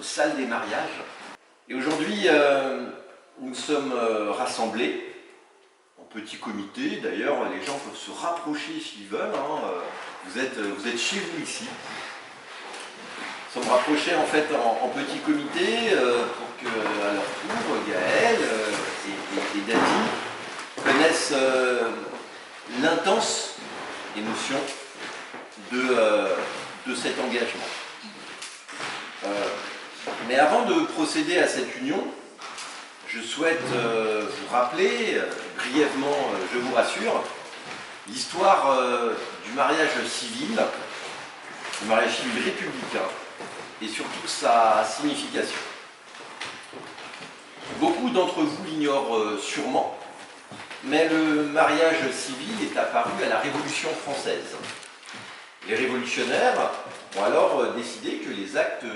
notre salle des mariages. Et aujourd'hui, nous sommes rassemblés en petit comité. D'ailleurs, les gens peuvent se rapprocher s'ils veulent. Vous êtes chez vous ici. Nous sommes rapprochés en fait en petit comité pour que, à leur tour, Gaël et Dadi connaissent l'intense émotion de cet engagement. Mais avant de procéder à cette union, je souhaite vous rappeler, brièvement, je vous rassure, l'histoire du mariage civil républicain, et surtout sa signification. Beaucoup d'entre vous l'ignorent sûrement, mais le mariage civil est apparu à la Révolution française. Les révolutionnaires ont alors décidé que les actes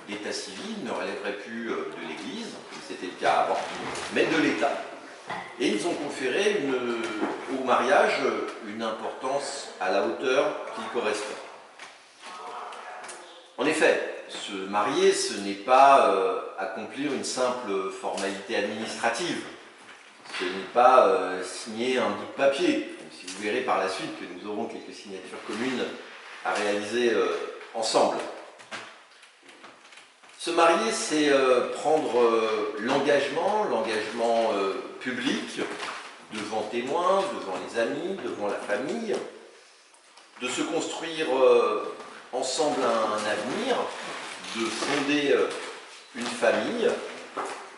d'état civil ne relèveraient plus de l'Église, comme c'était le cas avant, mais de l'État. Et ils ont conféré au mariage une importance à la hauteur qu'il correspond. En effet, se marier, ce n'est pas accomplir une simple formalité administrative. Ce n'est pas signer un bout de papier, même si vous verrez par la suite que nous aurons quelques signatures communes à réaliser ensemble. Se marier, c'est prendre l'engagement public, devant témoins, devant les amis, devant la famille, de se construire ensemble un avenir, de fonder une famille,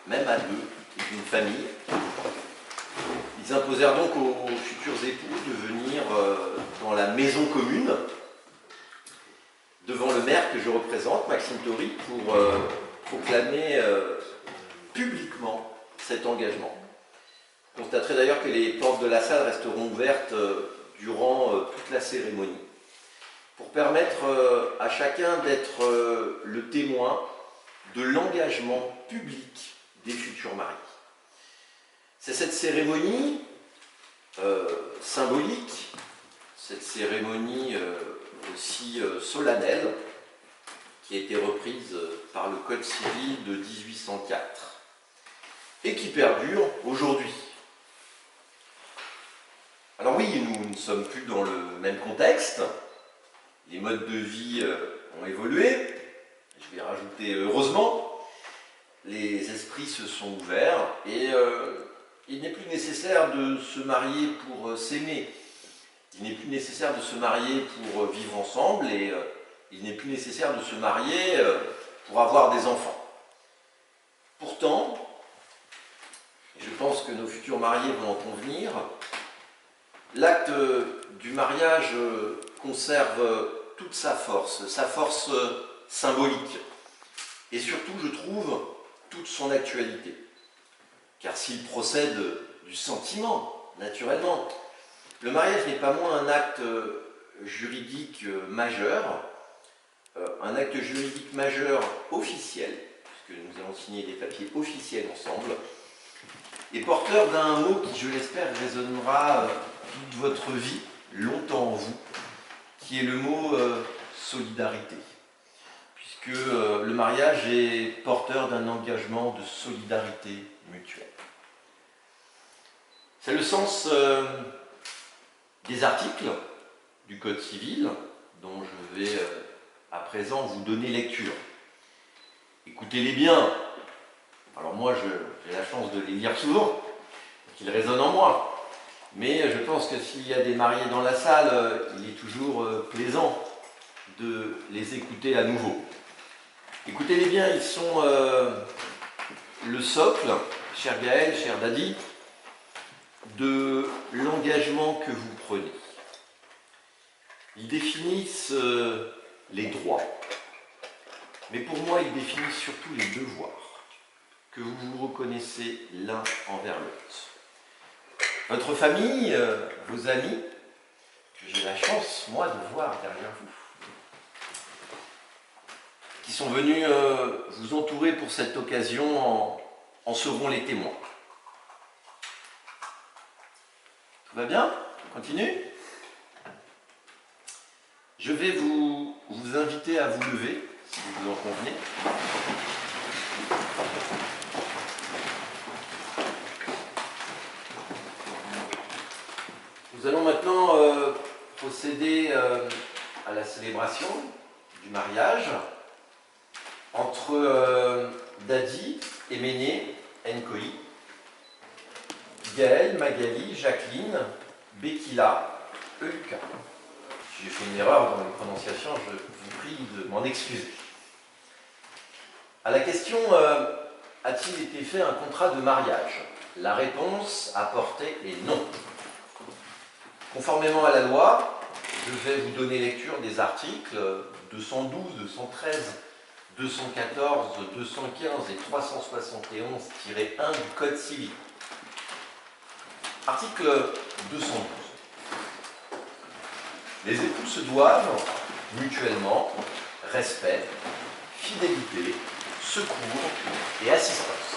même à deux, une famille. Ils imposèrent donc aux futurs époux de venir dans la maison commune, devant le maire que je représente, Maxime Tory, pour proclamer publiquement cet engagement. Vous constaterez d'ailleurs que les portes de la salle resteront ouvertes durant toute la cérémonie, pour permettre à chacun d'être le témoin de l'engagement public des futurs mariés. C'est cette cérémonie symbolique, cette cérémonie aussi solennelle, qui a été reprise par le Code civil de 1804 et qui perdure aujourd'hui. Alors oui, nous ne sommes plus dans le même contexte, les modes de vie ont évolué, je vais rajouter heureusement, les esprits se sont ouverts et il n'est plus nécessaire de se marier pour s'aimer. Il n'est plus nécessaire de se marier pour vivre ensemble et il n'est plus nécessaire de se marier pour avoir des enfants. Pourtant, et je pense que nos futurs mariés vont en convenir, l'acte du mariage conserve toute sa force symbolique et surtout, je trouve, toute son actualité. Car s'il procède du sentiment, naturellement, le mariage n'est pas moins un acte juridique majeur, officiel, puisque nous allons signer des papiers officiels ensemble, et porteur d'un mot qui, je l'espère, résonnera toute votre vie, longtemps en vous, qui est le mot solidarité, puisque le mariage est porteur d'un engagement de solidarité mutuelle. C'est le sens des articles du Code civil dont je vais à présent vous donner lecture. Écoutez-les bien. Alors moi j'ai la chance de les lire souvent, qu'ils résonnent en moi. Mais je pense que s'il y a des mariés dans la salle, il est toujours plaisant de les écouter à nouveau. Écoutez-les bien, ils sont le socle, cher Gaël, cher Dadi, de l'engagement que vous prenez. Ils définissent les droits, mais pour moi, ils définissent surtout les devoirs que vous vous reconnaissez l'un envers l'autre. Votre famille, vos amis, que j'ai la chance, moi, de voir derrière vous, qui sont venus vous entourer pour cette occasion, en seront les témoins. Tout va bien? On continue? Je vais vous inviter à vous lever, si vous en convenez. à la célébration du mariage entre Dadi, Emene, Nkoi, Gaël, Magali, Jacqueline, Bekila, Euka. Si j'ai fait une erreur dans les prononciations, je vous prie de m'en excuser. À la question a-t-il été fait un contrat de mariage? La réponse apportée est non. Conformément à la loi, je vais vous donner lecture des articles 212, 213, 214, 215 et 371-1 du Code civil. Article 212. Les époux se doivent mutuellement respect, fidélité, secours et assistance.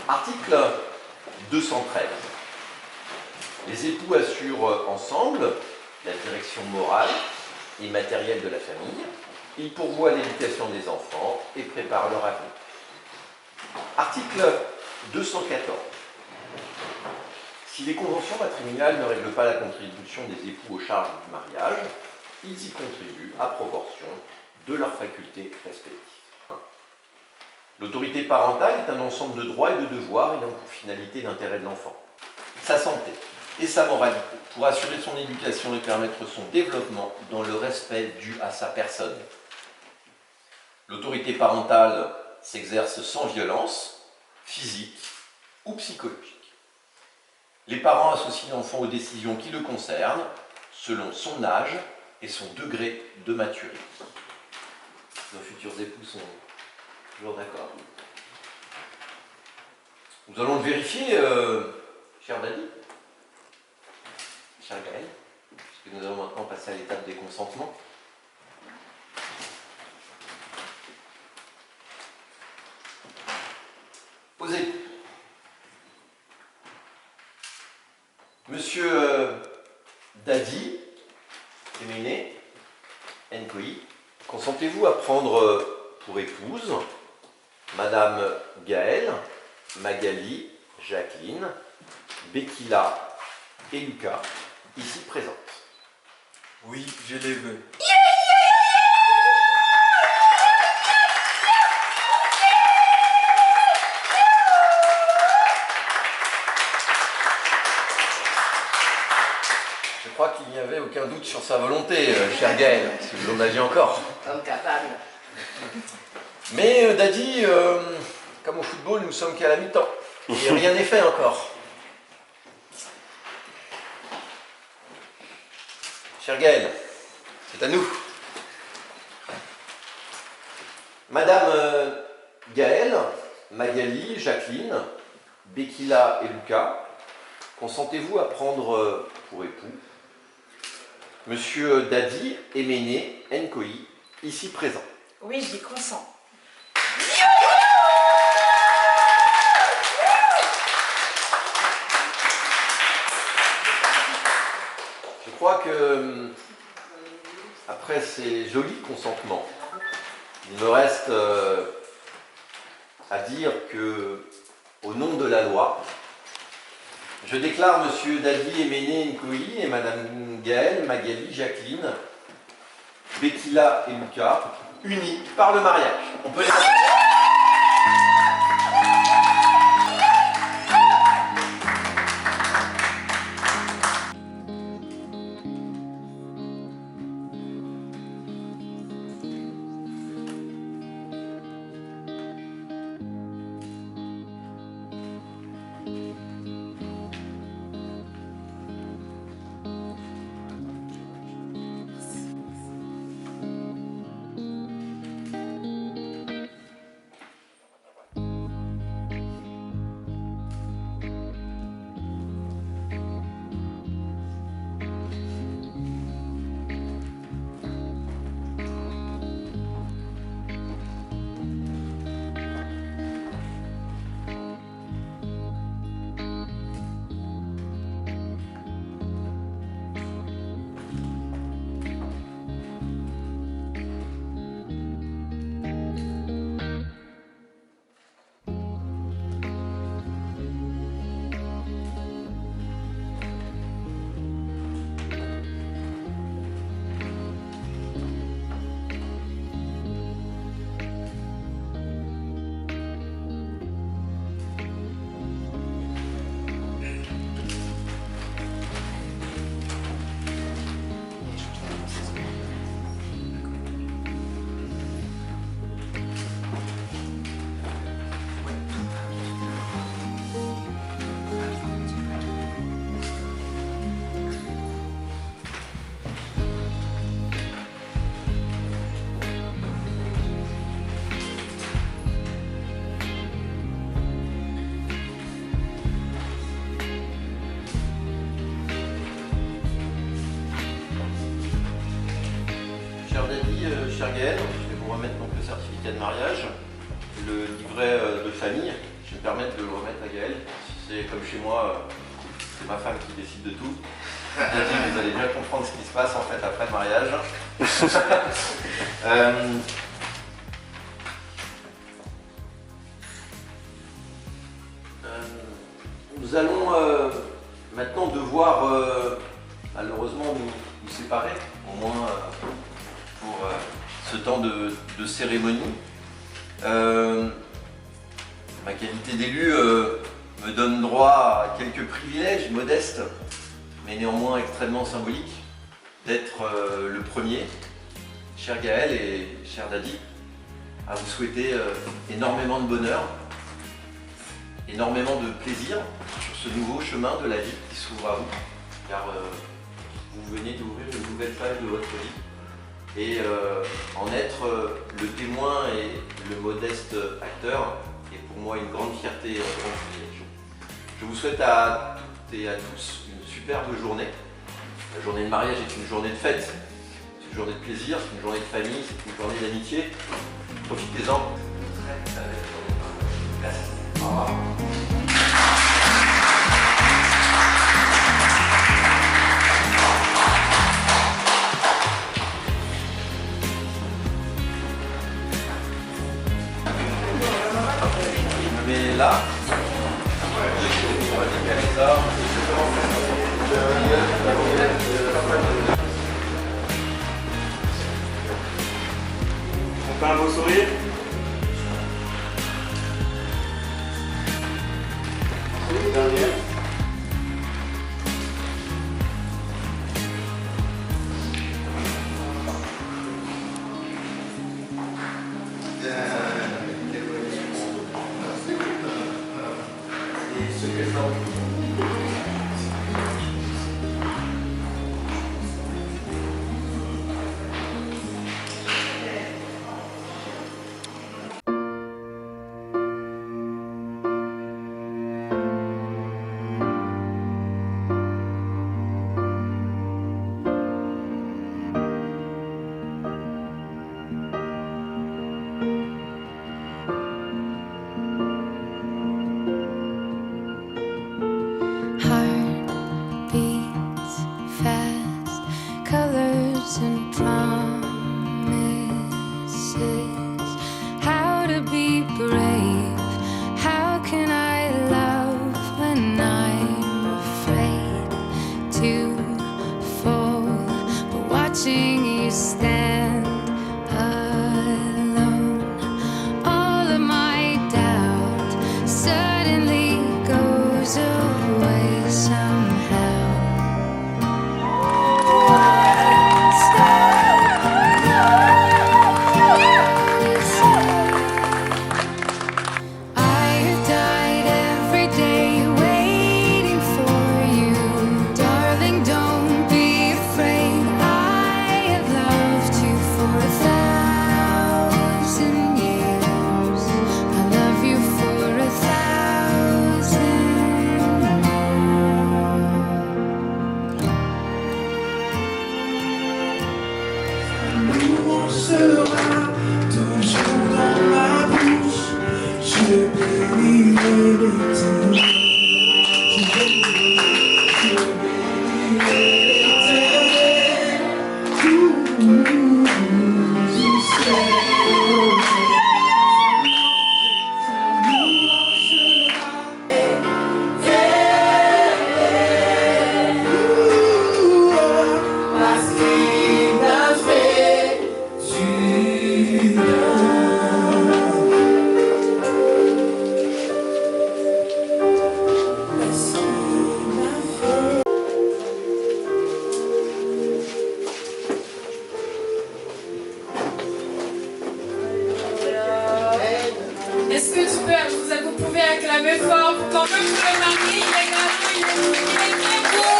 Article 213. Les époux assurent ensemble la direction morale et matérielle de la famille. Ils pourvoient l'éducation des enfants et préparent leur avenir. Article 214. Si les conventions matrimoniales ne règlent pas la contribution des époux aux charges du mariage, ils y contribuent à proportion de leurs facultés respectives. L'autorité parentale est un ensemble de droits et de devoirs ayant pour finalité l'intérêt de l'enfant, sa santé et sa moralité, pour assurer son éducation et permettre son développement dans le respect dû à sa personne. L'autorité parentale s'exerce sans violence, physique ou psychologique. Les parents associent l'enfant aux décisions qui le concernent, selon son âge et son degré de maturité. Nos futurs époux sont toujours d'accord. Nous allons le vérifier, cher Dadi, cher Gaël, puisque nous allons maintenant passer à l'étape des consentements. Aux époux. Monsieur Dadi, Emene, Nkoi, consentez-vous à prendre pour épouse Madame Gaëlle, Magali, Jacqueline, Bekila et Lucas, ici présentes? Oui, je les veux. Je crois qu'il n'y avait aucun doute sur sa volonté, cher Gaël, si vous en aviez encore. Homme capable. Mais Dadi, comme au football, nous sommes qu'à la mi-temps. Et rien n'est fait encore. Cher Gaël, c'est à nous. Madame Gaëlle, Magali, Jacqueline, Bekila et Lucas, consentez-vous à prendre pour époux Monsieur Dadi, Emene, Nkoi, ici présent? Oui, j'y consens. Je crois que, après ces jolis consentements, il me reste à dire que, au nom de la loi, je déclare Monsieur Dadi, Emene, Nkoi et Madame Gaëlle, Magali, Jacqueline, Bekila et Lucas unis par le mariage. On peut les... chère Gaëlle, je vais vous remettre donc le certificat de mariage, le livret de famille. Je vais me permettre de le remettre à Gaëlle. Si c'est comme chez moi, c'est ma femme qui décide de tout. Vous allez bien comprendre ce qui se passe en fait après le mariage. Nous allons maintenant devoir malheureusement nous séparer, au moins pour ce temps de cérémonie. Ma qualité d'élu me donne droit à quelques privilèges modestes, mais néanmoins extrêmement symboliques, d'être le premier, cher Gaëlle et cher Dadi, à vous souhaiter énormément de bonheur, énormément de plaisir sur ce nouveau chemin de la vie qui s'ouvre à vous, car vous venez d'ouvrir une nouvelle page de votre vie et en être le témoin et le modeste acteur est pour moi une grande fierté et un grand privilège. Je vous souhaite à toutes et à tous une superbe journée. La journée de mariage est une journée de fête, c'est une journée de plaisir, c'est une journée de famille, c'est une journée d'amitié. Profitez-en. Très belle journée. Merci. Au revoir. Je me mets là. On va décaler ça. On fait un beau sourire. Dernière. And promises, how to be brave, how can I love when I'm afraid to fall, but watching you stand alone, all of my doubt suddenly goes away somehow. Sera toujours dans ma bouche. Je bénirai l'Éternel. Je bénirai l'Éternel. Est-ce que vous pouvez acclamer fort quand même pour le marié, il est bien beau,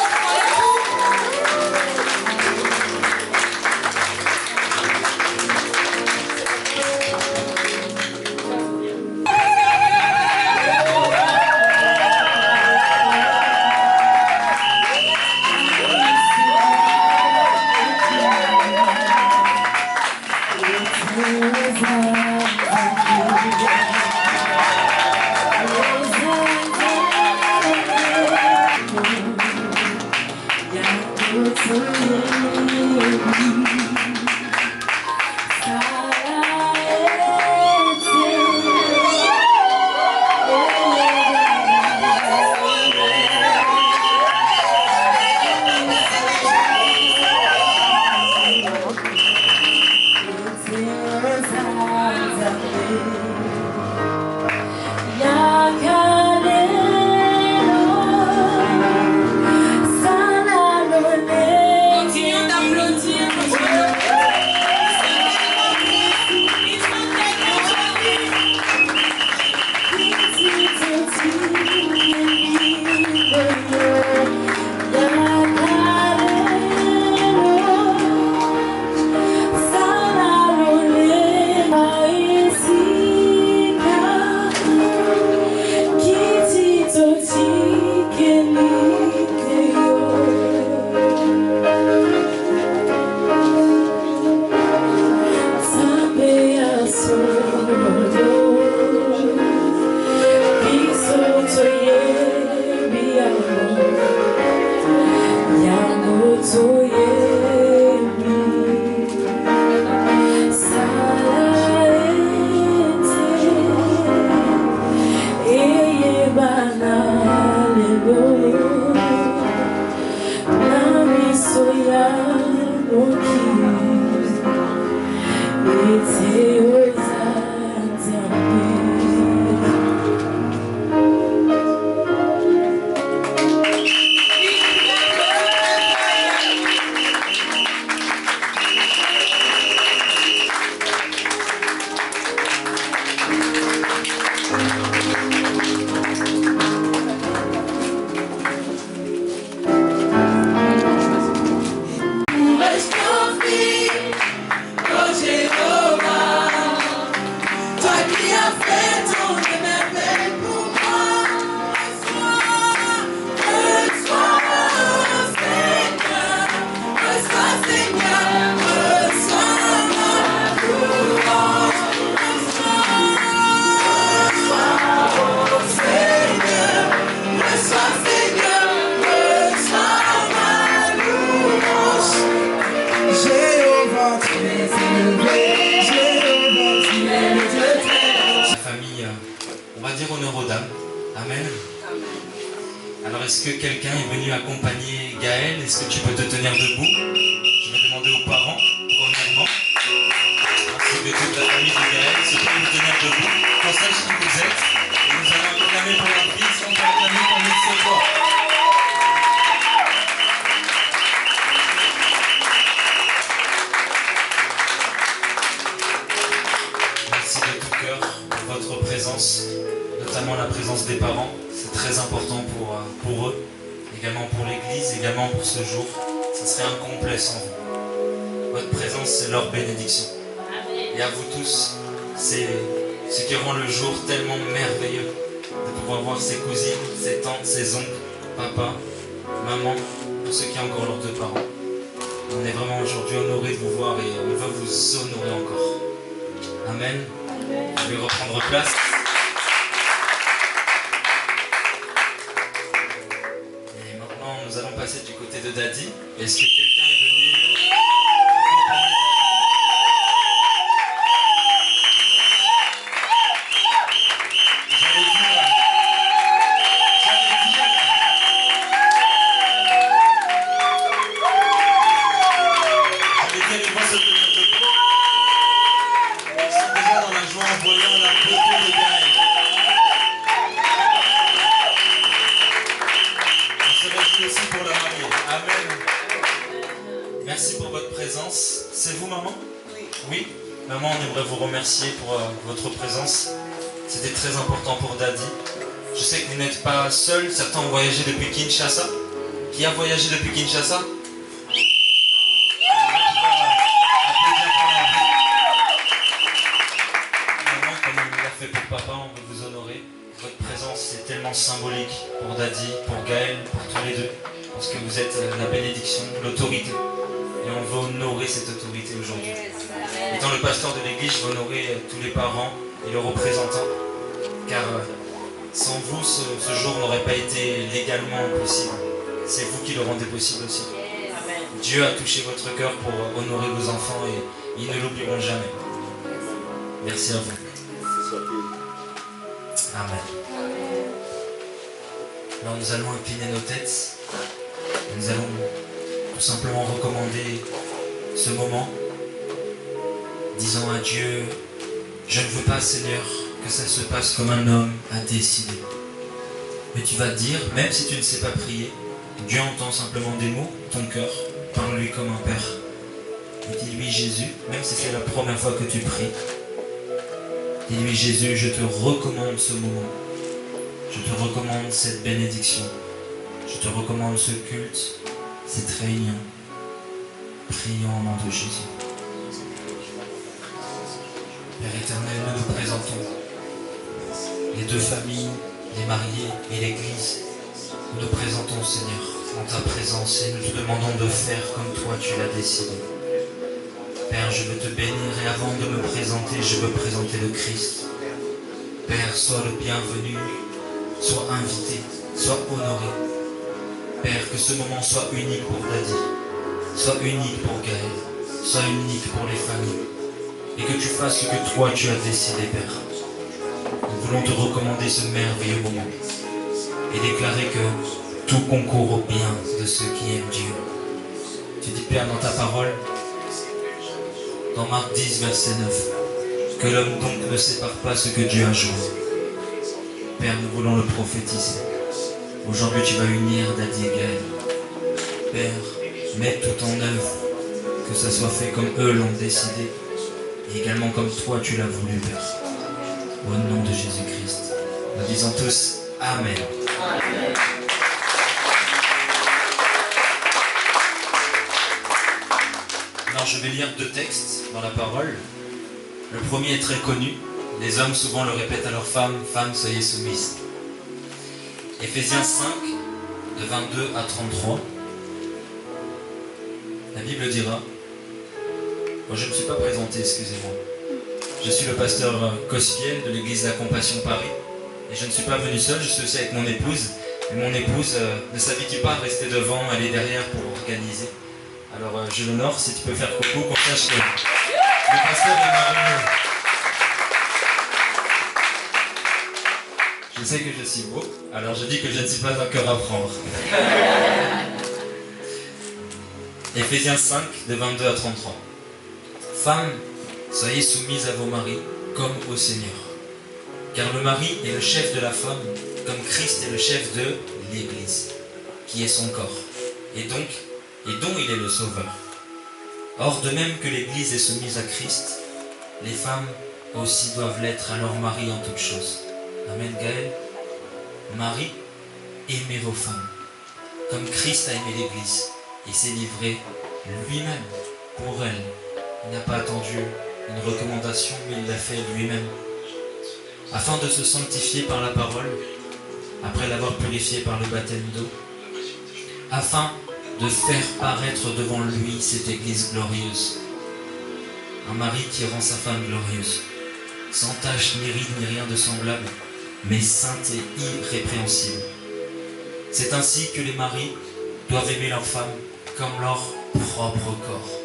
dire honneur aux dames. Amen. Alors est-ce que quelqu'un est venu accompagner Gaël? Est-ce que tu peux te tenir debout? Je vais demander aux parents, premièrement, ainsi que toute la famille de Gaël, si vous pouvez vous tenir debout, qu'on sache qui vous êtes, et nous allons acclamer pour leur vie, on va acclamer pour nous ce soir. Merci de tout cœur pour votre présence, notamment la présence des parents. C'est très important pour eux, également pour l'Église, également pour ce jour. Ça serait incomplet sans vous. Votre présence, c'est leur bénédiction. Et à vous tous, c'est ce qui rend le jour tellement merveilleux de pouvoir voir ses cousines, ses tantes, ses oncles, papa, maman, pour ceux qui ont encore leurs deux parents. On est vraiment aujourd'hui honorés de vous voir et on va vous honorer encore. Amen. Vous pouvez reprendre place. Et maintenant, nous allons passer du côté de Daddy. Est-ce que quelqu'un est venu accompagner Daddy? Merci pour votre présence. C'est vous, maman? Oui. Maman, on aimerait vous remercier pour votre présence. C'était très important pour Daddy. Je sais que vous n'êtes pas seul. Certains ont voyagé depuis Kinshasa. Qui a voyagé depuis Kinshasa? Maman, comme on l'a fait pour papa, on veut vous honorer. Votre présence est tellement symbolique pour Daddy, pour Gaël, pour tous les deux. Parce que vous êtes la bénédiction, l'autorité. Et on veut honorer cette autorité aujourd'hui. Étant le pasteur de l'église, je veux honorer tous les parents et leurs représentants. Car sans vous, ce jour n'aurait pas été légalement possible. C'est vous qui le rendez possible aussi. Dieu a touché votre cœur pour honorer vos enfants et ils ne l'oublieront jamais. Merci à vous. Amen. Alors nous allons incliner nos têtes. Nous allons tout simplement recommander ce moment, disant à Dieu, je ne veux pas, Seigneur, que ça se passe comme un homme a décidé. Mais tu vas dire, même si tu ne sais pas prier, Dieu entend simplement des mots, ton cœur, parle-lui comme un père. Et dis-lui, Jésus, même si c'est la première fois que tu pries, dis-lui, Jésus, je te recommande ce moment. Je te recommande cette bénédiction. Je te recommande ce culte, cette réunion. Prions au nom de Jésus. Père éternel, nous nous présentons. Les deux familles, les mariés et l'Église. Nous nous présentons, Seigneur, en ta présence et nous te demandons de faire comme toi tu l'as décidé. Père, je veux te bénir et avant de me présenter, je veux présenter le Christ. Père, sois le bienvenu, sois invité, sois honoré. Père, que ce moment soit unique pour Daddy, soit unique pour Gaël, soit unique pour les familles. Et que tu fasses ce que toi tu as décidé, Père. Nous voulons te recommander ce merveilleux moment et déclarer que tout concourt au bien de ceux qui aiment Dieu. Tu dis, Père, dans ta parole, dans Marc 10, verset 9, que l'homme donc ne sépare pas ce que Dieu a joint. Père, nous voulons le prophétiser. Aujourd'hui, tu vas unir Daddy et Gaël. Père, mets tout en œuvre, que ça soit fait comme eux l'ont décidé, et également comme toi tu l'as voulu, Père. Au nom de Jésus-Christ. Nous disons tous Amen. Amen. Alors je vais lire deux textes dans la parole. Le premier est très connu. Les hommes souvent le répètent à leurs femmes, femmes soyez soumises. Éphésiens 5, de 22 à 33. La Bible dira, bon, je ne me suis pas présenté, excusez-moi. Je suis le pasteur Cospiel de l'église La Compassion Paris. Et je ne suis pas venu seul, je suis aussi avec mon épouse. Et mon épouse ne s'habitue pas à rester devant, elle est derrière pour organiser. Alors je l'honore, si tu peux faire coucou, qu'on sache que le pasteur est marié. Je sais que je suis beau, alors je dis que je ne suis pas un cœur à prendre. Éphésiens 5, de 22 à 33. Femmes, soyez soumises à vos maris, comme au Seigneur. Car le mari est le chef de la femme, comme Christ est le chef de l'Église, qui est son corps, et dont il est le sauveur. Or, de même que l'Église est soumise à Christ, les femmes aussi doivent l'être à leur mari en toutes choses. Amen, Gaël. Marie, aimez vos femmes, comme Christ a aimé l'Église, et s'est livré lui-même pour elle. Il n'a pas attendu une recommandation, mais il l'a fait lui-même, afin de se sanctifier par la parole, après l'avoir purifié par le baptême d'eau, afin de faire paraître devant lui cette Église glorieuse. Un mari qui rend sa femme glorieuse, sans tache ni ride ni rien de semblable, mais sainte et irrépréhensible. C'est ainsi que les maris doivent aimer leur femme comme leur propre corps.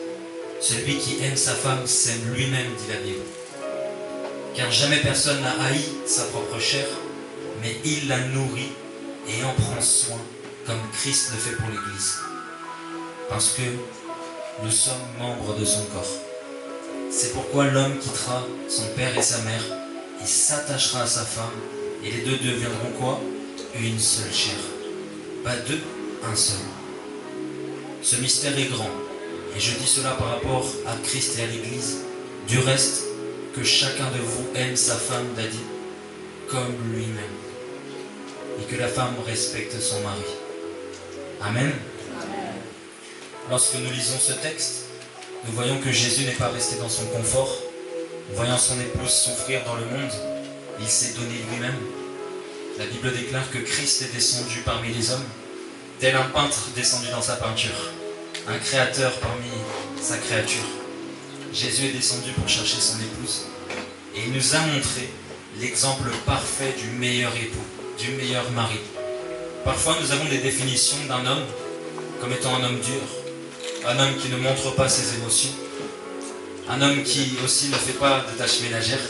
Celui qui aime sa femme s'aime lui-même, dit la Bible. Car jamais personne n'a haï sa propre chair, mais il la nourrit et en prend soin, comme Christ le fait pour l'Église. Parce que nous sommes membres de son corps. C'est pourquoi l'homme quittera son père et sa mère, et s'attachera à sa femme, et les deux deviendront quoi? Une seule chair. Pas deux, un seul. Ce mystère est grand, et je dis cela par rapport à Christ et à l'Église. Du reste, que chacun de vous aime sa femme, Daddy, comme lui-même, et que la femme respecte son mari. Amen. Lorsque nous lisons ce texte, nous voyons que Jésus n'est pas resté dans son confort. Voyant son épouse souffrir dans le monde, il s'est donné lui-même. La Bible déclare que Christ est descendu parmi les hommes, tel un peintre descendu dans sa peinture, un créateur parmi sa créature. Jésus est descendu pour chercher son épouse, et il nous a montré l'exemple parfait du meilleur époux, du meilleur mari. Parfois nous avons des définitions d'un homme comme étant un homme dur, un homme qui ne montre pas ses émotions, un homme qui aussi ne fait pas de tâches ménagères,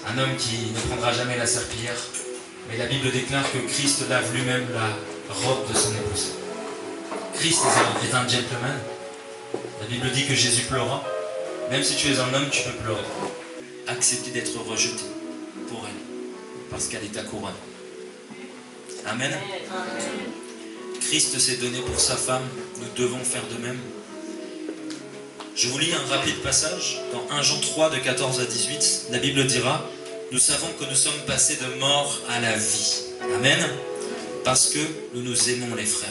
un homme qui ne prendra jamais la serpillière. Mais la Bible déclare que Christ lave lui-même la robe de son épouse. Christ est un gentleman. La Bible dit que Jésus pleura. Même si tu es un homme, tu peux pleurer. Accepter d'être rejeté pour elle, parce qu'elle est ta couronne. Amen. Christ s'est donné pour sa femme, nous devons faire de même. Je vous lis un rapide passage. Dans 1 Jean 3, de 14 à 18, la Bible dira: nous savons que nous sommes passés de mort à la vie. Amen. Parce que nous nous aimons les frères.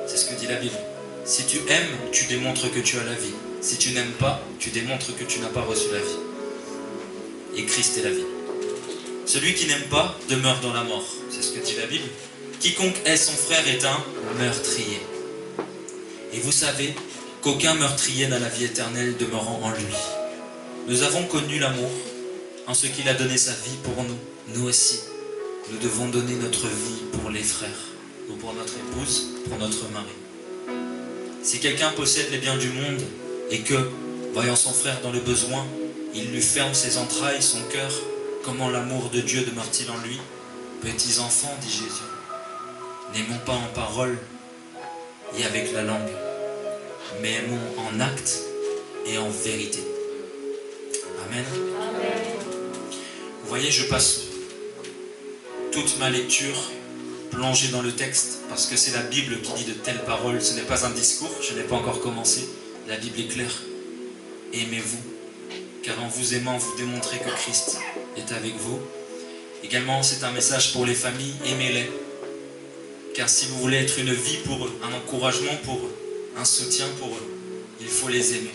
C'est ce que dit la Bible. Si tu aimes, tu démontres que tu as la vie. Si tu n'aimes pas, tu démontres que tu n'as pas reçu la vie. Et Christ est la vie. Celui qui n'aime pas demeure dans la mort. C'est ce que dit la Bible. Quiconque hait son frère est un meurtrier. Et vous savez qu'aucun meurtrier n'a la vie éternelle demeurant en lui. Nous avons connu l'amour en ce qu'il a donné sa vie pour nous. Nous aussi, nous devons donner notre vie pour les frères, ou pour notre épouse, pour notre mari. Si quelqu'un possède les biens du monde et que, voyant son frère dans le besoin, il lui ferme ses entrailles, son cœur, comment l'amour de Dieu demeure-t-il en lui? Petits enfants, dit Jésus, n'aimons pas en parole et avec la langue, mais aimons en acte et en vérité. Amen. Vous voyez, je passe toute ma lecture plongée dans le texte, parce que c'est la Bible qui dit de telles paroles. Ce n'est pas un discours, je n'ai pas encore commencé. La Bible est claire. Aimez-vous, car en vous aimant, vous démontrez que Christ est avec vous. Également, c'est un message pour les familles, aimez-les. Car si vous voulez être une vie pour eux, un encouragement pour eux, un soutien pour eux, il faut les aimer.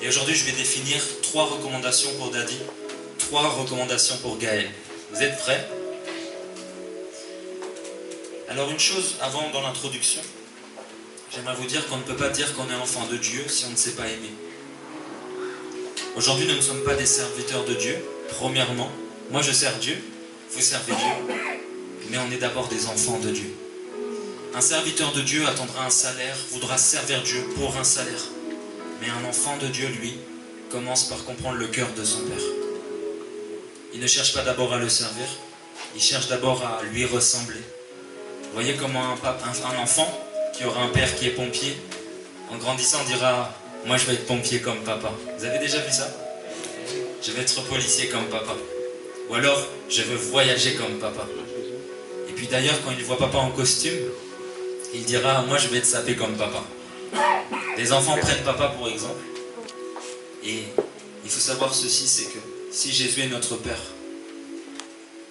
Et aujourd'hui, je vais définir 3 recommandations pour Daddy, 3 recommandations pour Gaël. Vous êtes prêts? Alors une chose avant dans l'introduction, j'aimerais vous dire qu'on ne peut pas dire qu'on est enfant de Dieu si on ne sait pas aimer. Aujourd'hui, nous ne sommes pas des serviteurs de Dieu. Premièrement, moi je sers Dieu, vous servez Dieu, mais on est d'abord des enfants de Dieu. Un serviteur de Dieu attendra un salaire, voudra servir Dieu pour un salaire. Mais un enfant de Dieu, lui, commence par comprendre le cœur de son Père. Il ne cherche pas d'abord à le servir, il cherche d'abord à lui ressembler. Vous voyez comment un enfant qui aura un père qui est pompier, en grandissant dira « Moi je vais être pompier comme papa ». Vous avez déjà vu ça? Je vais être policier comme papa. Ou alors, je veux voyager comme papa. Et puis d'ailleurs, quand il voit papa en costume, il dira « Moi je vais être sapé comme papa ». Les enfants prennent papa pour exemple. Et il faut savoir ceci, c'est que si Jésus est notre Père,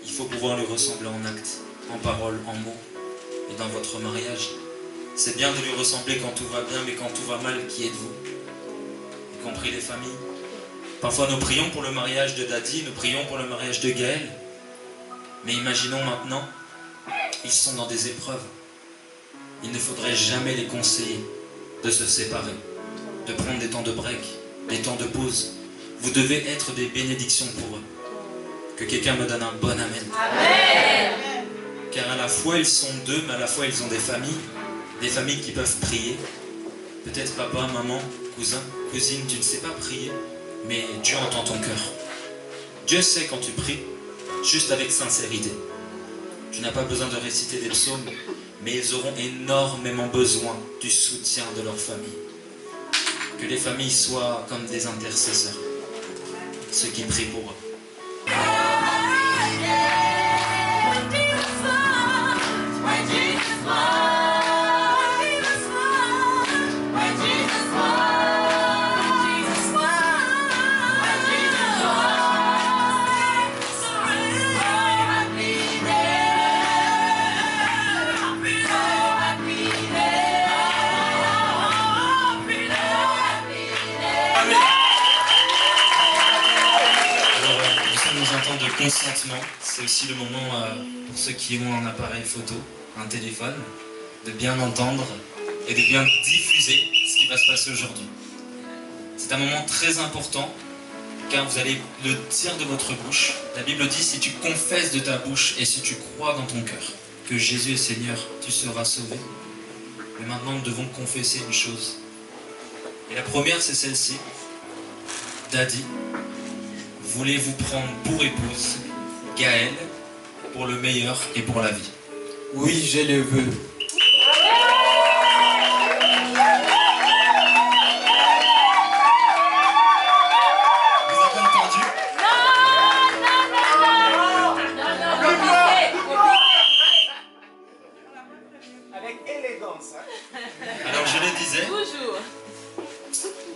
il faut pouvoir lui ressembler en actes, en paroles, en mots. Et dans votre mariage, c'est bien de lui ressembler quand tout va bien, mais quand tout va mal, qui êtes-vous? Y compris les familles. Parfois nous prions pour le mariage de Daddy, nous prions pour le mariage de Gaël. Mais imaginons maintenant, ils sont dans des épreuves. Il ne faudrait jamais les conseiller de se séparer, de prendre des temps de break, des temps de pause. Vous devez être des bénédictions pour eux. Que quelqu'un me donne un bon amen. Amen. Car à la fois ils sont deux, mais à la fois ils ont des familles qui peuvent prier. Peut-être papa, maman, cousin, cousine, tu ne sais pas prier, mais Dieu entend ton cœur. Dieu sait quand tu pries, juste avec sincérité. Tu n'as pas besoin de réciter des psaumes, mais ils auront énormément besoin du soutien de leur famille. Que les familles soient comme des intercesseurs, ceux qui prient pour eux. Consentement, c'est aussi le moment pour ceux qui ont un appareil photo, un téléphone, de bien entendre et de bien diffuser ce qui va se passer aujourd'hui. C'est un moment très important car vous allez le dire de votre bouche. La Bible dit si tu confesses de ta bouche et si tu crois dans ton cœur que Jésus est Seigneur, tu seras sauvé. Mais maintenant nous devons confesser une chose. Et la première c'est celle-ci. Daddy, voulez-vous prendre pour épouse Gaël pour le meilleur et pour la vie? Oui, je le veux. Vous avez entendu? Avec élégance. Alors je le disais, Toujours.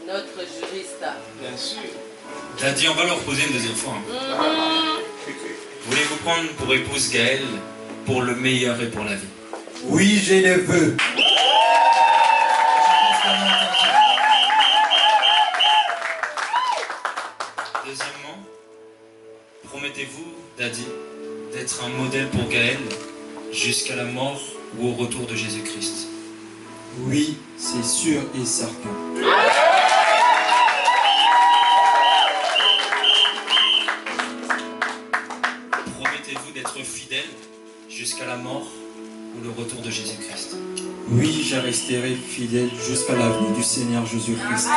Notre juriste. Bien sûr. Daddy, on va leur poser une deuxième fois. Voulez-vous prendre pour épouse Gaël pour le meilleur et pour la vie? Oui, je le veux. Deuxièmement, promettez-vous, Daddy, d'être un modèle pour Gaël jusqu'à la mort ou au retour de Jésus-Christ? Oui, c'est sûr et certain. Promettez-vous d'être fidèle jusqu'à la mort ou le retour de Jésus-Christ? Oui, je resterai fidèle jusqu'à la venue du Seigneur Jésus-Christ.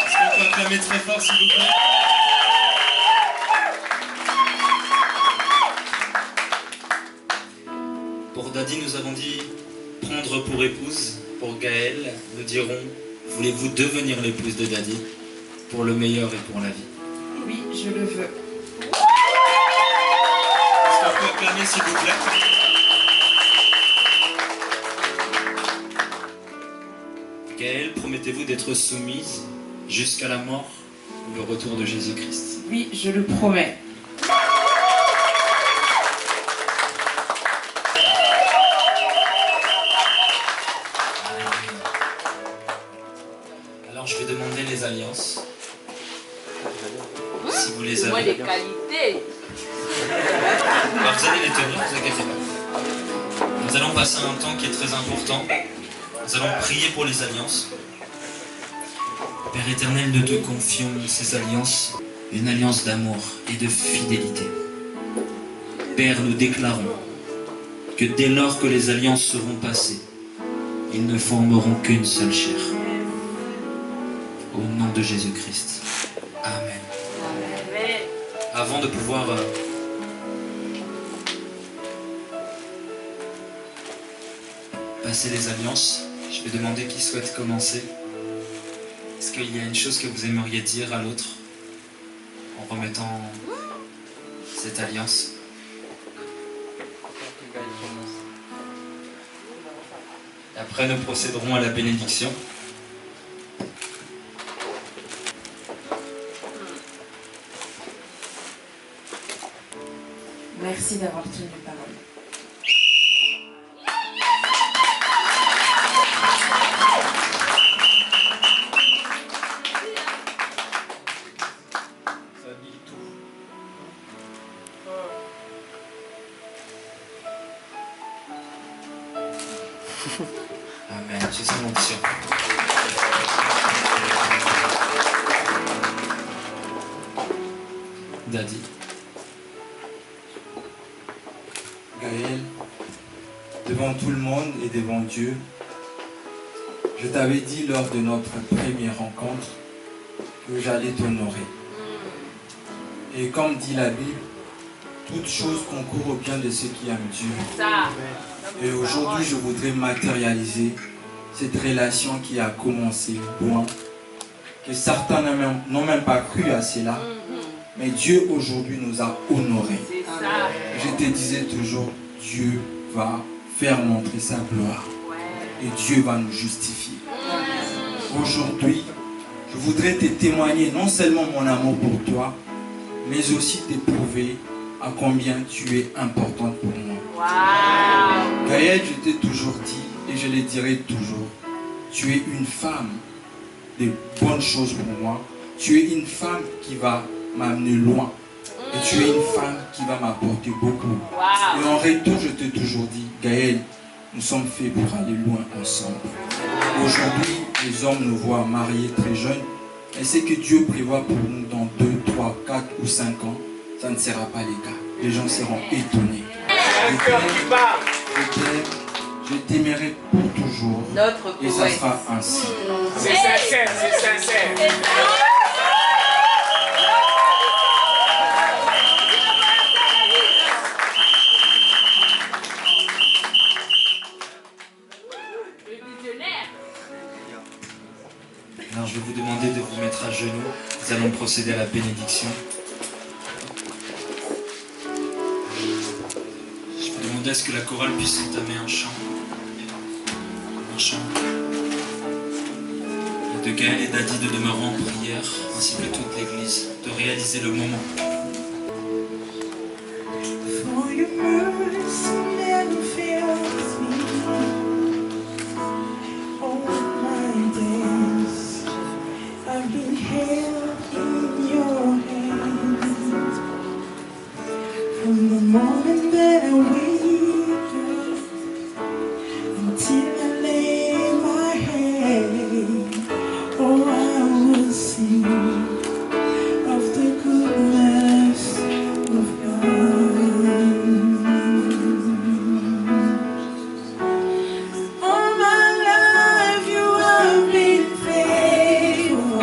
Est-ce qu'on peut acclamer très fort, s'il vous plaît? Pour Daddy, nous avons dit prendre pour épouse. Pour Gaël, nous dirons voulez-vous devenir l'épouse de Daddy pour le meilleur et pour la vie? Oui, je le veux. Est-ce qu'on peut acclamer, s'il vous plaît? Gaël, promettez-vous d'être soumise jusqu'à la mort ou le retour de Jésus-Christ? Oui, je le promets. Alors je vais demander les alliances. Si vous les Moi, avez. les qualités. Alors vous allez les tenir, ne vous inquiétez pas. Nous allons passer un temps qui est très important. Nous allons prier pour les alliances. Père éternel, nous te confions ces alliances, une alliance d'amour et de fidélité. Père, nous déclarons que dès lors que les alliances seront passées, ils ne formeront qu'une seule chair. Au nom de Jésus-Christ. Amen. Amen. Avant de pouvoir passer les alliances, je vais demander qui souhaite commencer. Est-ce qu'il y a une chose que vous aimeriez dire à l'autre en remettant cette alliance? Et après, nous procéderons à la bénédiction. Merci d'avoir tenu parole. Amen. Je sens l'onction. Daddy. Gaël, devant tout le monde et devant Dieu, je t'avais dit lors de notre première rencontre que j'allais t'honorer. Et comme dit la Bible, toute chose concourt au bien de ceux qui aiment Dieu. Ça. Et aujourd'hui, je voudrais matérialiser cette relation qui a commencé loin, que certains n'ont même pas cru à cela, mais Dieu aujourd'hui nous a honorés. C'est ça. Je te disais toujours, Dieu va faire montrer sa gloire et Dieu va nous justifier. Aujourd'hui, je voudrais te témoigner non seulement mon amour pour toi, mais aussi te prouver à combien tu es importante pour moi. Wow. Gaël, je t'ai toujours dit et je le dirai toujours, tu es une femme de bonnes choses pour moi. Tu es une femme qui va m'amener loin. Et tu es une femme qui va m'apporter beaucoup. Wow. Et en retour, je t'ai toujours dit, Gaël, nous sommes faits pour aller loin ensemble. Aujourd'hui, les hommes nous voient mariés très jeunes. Et ce que Dieu prévoit pour nous dans 2, 3, 4 ou 5 ans, ça ne sera pas le cas. Les gens seront étonnés. Je t'aime, je t'aimerai pour toujours. Notre Et ça poète. sera ainsi. C'est sincère, c'est sincère. Le visionnaire. Alors je vais vous demander de vous mettre à genoux. Nous allons procéder à la bénédiction. Je vais demander à ce que la chorale puisse entamer un chant. Un chant. Et de Gaël et Daddy de demeurer en prière, ainsi que toute l'église, de réaliser le moment. For your mercy never fails me. All my days I've been held in your hands. From the moment that I wake up until I lay my head, oh, I will sing of the goodness of God. All my life you have been faithful.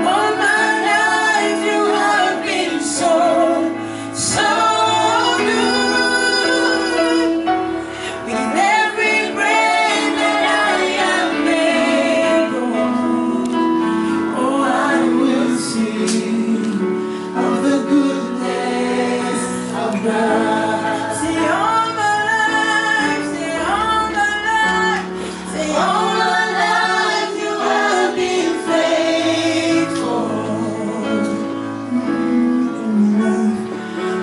All my life you have been so, so good. With every breath that I am able, oh, I will sing of the goodness of God. Say all my life, say all my life, say all my life you have been faithful.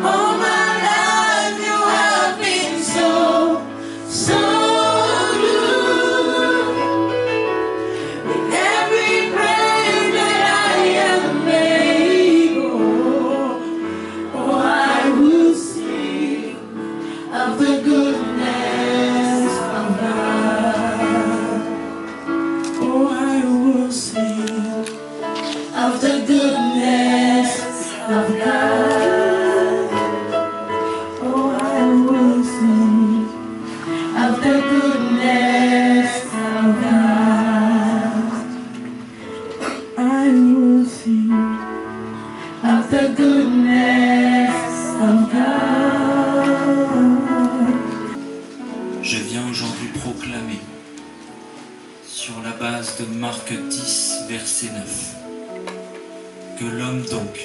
All my life you have been so, so good. With every breath that I am able, oh, I will sing of the goodness of God. Oh, I will sing of the goodness of God. Oh, I will sing of the goodness of God. I will texte de Marc 10, verset 9. Que l'homme donc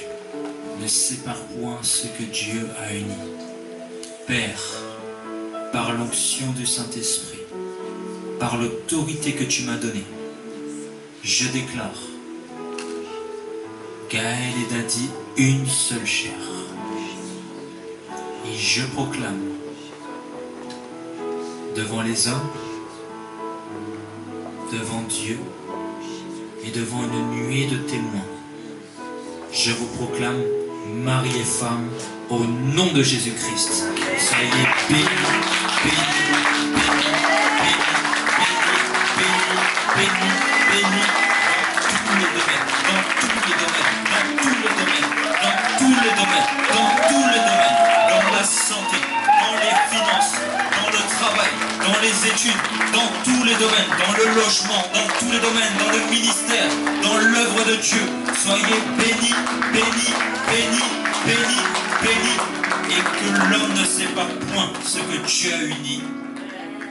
ne sépare point ce que Dieu a uni. Père, par l'onction du Saint-Esprit, par l'autorité que tu m'as donnée, je déclare Gaël et Dadi une seule chair. Et je proclame devant les hommes, devant Dieu et devant une nuée de témoins, je vous proclame mari et femme au nom de Jésus-Christ. Soyez bénis, bénis, bénis, bénis, bénis, bénis, dans tous les domaines, dans tous les domaines, dans tous les domaines, dans la santé, dans les finances, dans le travail, dans les études, dans tous les domaines, dans le logement, dans tous les domaines, dans le ministère, dans l'œuvre de Dieu. Soyez bénis, bénis, bénis, bénis, bénis, et que l'homme ne sépare point ce que Dieu a uni.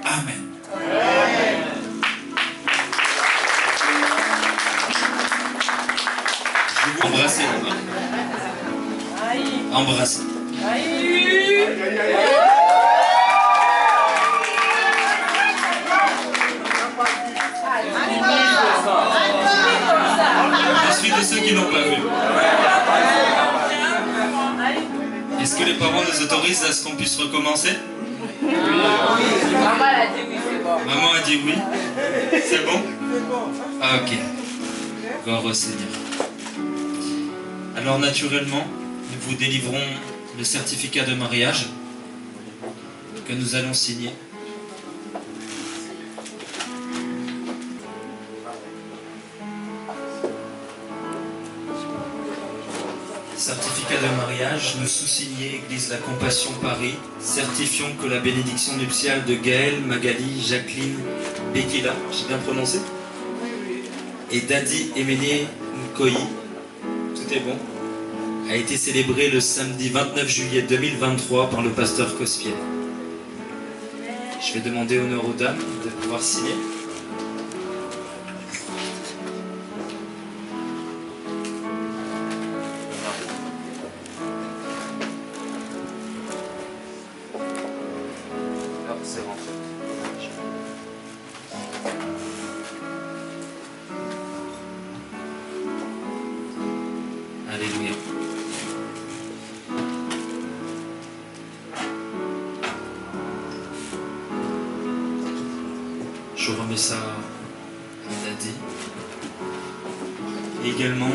Amen. Je vais vous embrasser là-bas. Embrasser. Je suis de ceux qui n'ont pas vu. Est-ce que les parents nous autorisent à ce qu'on puisse recommencer? Maman a dit oui, c'est bon. Maman a dit oui. C'est bon? Ah, ok. Gloire au Seigneur. Alors naturellement, nous vous délivrons le certificat de mariage que nous allons signer. Certificat de mariage, nous sous-signé Église La Compassion Paris, certifions que la bénédiction nuptiale de Gaël, Magali, Jacqueline, Bekila, j'ai bien prononcé, et Dadi Emene Nkoyi, tout est bon, a été célébrée le samedi 29 juillet 2023 par le pasteur Cospiel. Je vais demander honneur aux dames de pouvoir signer. Alléluia. Je remets ça à Dadi. Et également,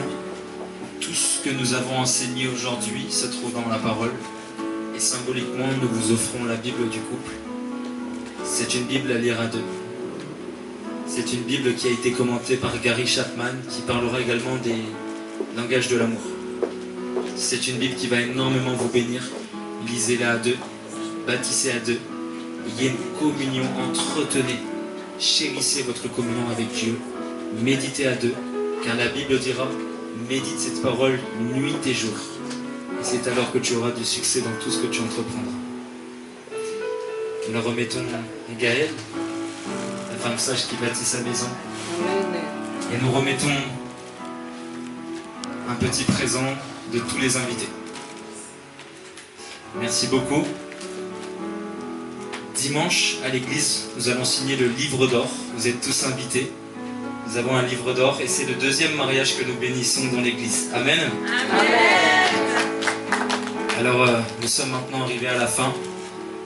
tout ce que nous avons enseigné aujourd'hui se trouve dans la parole. Et symboliquement, nous vous offrons la Bible du couple. C'est une Bible à lire à deux. C'est une Bible qui a été commentée par Gary Chapman, qui parlera également des langages de l'amour. C'est une Bible qui va énormément vous bénir. Lisez-la à deux, bâtissez à deux. Il y a une communion, entretenez. Chérissez votre communion avec Dieu. Méditez à deux, car la Bible dira, médite cette parole nuit et jour. Et c'est alors que tu auras du succès dans tout ce que tu entreprendras. Nous remettons à Gaël, la femme sage qui bâtit sa maison. Et nous remettons un petit présent de tous les invités. Merci beaucoup. Dimanche, à l'église, nous allons signer le livre d'or. Vous êtes tous invités. Nous avons un livre d'or et c'est le deuxième mariage que nous bénissons dans l'église. Amen. Amen. Alors, nous sommes maintenant arrivés à la fin.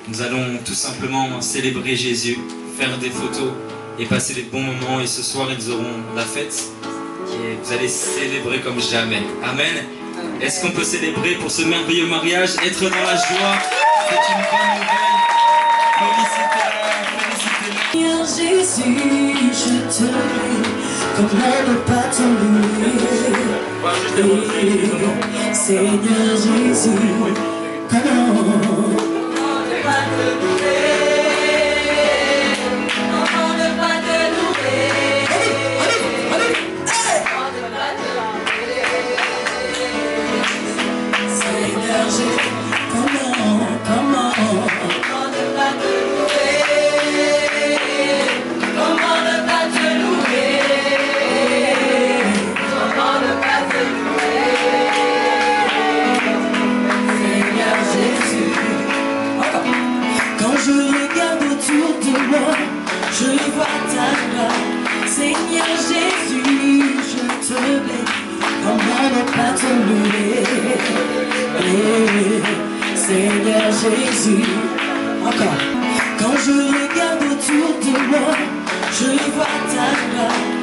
Nous allons tout simplement célébrer Jésus, faire des photos et passer des bons moments. Et ce soir, ils auront la fête. Et vous allez célébrer comme jamais. Amen. Est-ce qu'on peut célébrer pour ce merveilleux mariage, être dans la joie? C'est une bonne nouvelle. Félicitez-la, félicitez-la. Seigneur Jésus, je te loue, comment ne pas te louer? Seigneur Jésus, comment ne pas te louer? Comment ne pas te louer? Seigneur Jésus, comment ne pas te louer? Comment ne pas te louer? regarde autour de moi, je vois ta gloire. Seigneur Jésus, je te bénis. Comment ne pas te louer? Seigneur Jésus, encore. Quand je regarde autour de moi, je vois ta gloire.